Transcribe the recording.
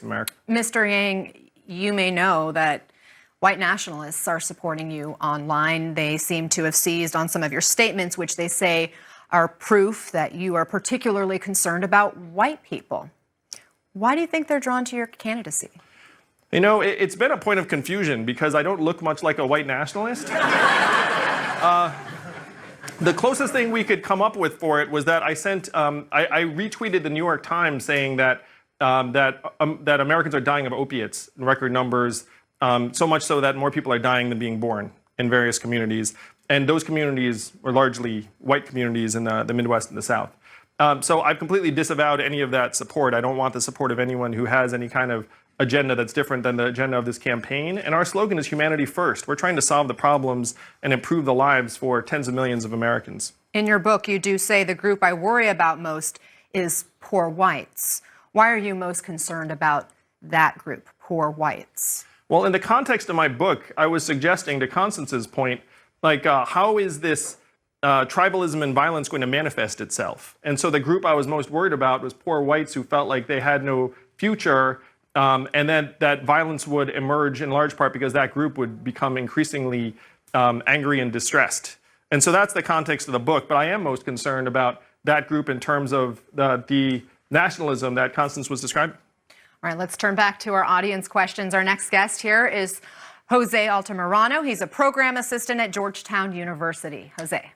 America. Mr. Yang, you may know that white nationalists are supporting you online. They seem to have seized on some of your statements, which they say are proof that you are particularly concerned about white people. Why do you think they're drawn to your candidacy? You know, it's been a point of confusion because I don't look much like a white nationalist. The closest thing we could come up with for it was that I retweeted the New York Times saying that that Americans are dying of opiates in record numbers, so much so that more people are dying than being born in various communities. And those communities were largely white communities in the Midwest and the South. So I've completely disavowed any of that support. I don't want the support of anyone who has any kind of agenda that's different than the agenda of this campaign. And our slogan is humanity first. We're trying to solve the problems and improve the lives for tens of millions of Americans. In your book, you do say the group I worry about most is poor whites. Why are you most concerned about that group, poor whites? Well, in the context of my book, I was suggesting, to Constance's point, like, how is this tribalism and violence going to manifest itself? And so the group I was most worried about was poor whites who felt like they had no future, and then that violence would emerge in large part because that group would become increasingly angry and distressed. And so that's the context of the book. But I am most concerned about that group in terms of the nationalism that Constance was describing. All right, let's turn back to our audience questions. Our next guest here is Jose Altamirano. He's a program assistant at Georgetown University. Jose.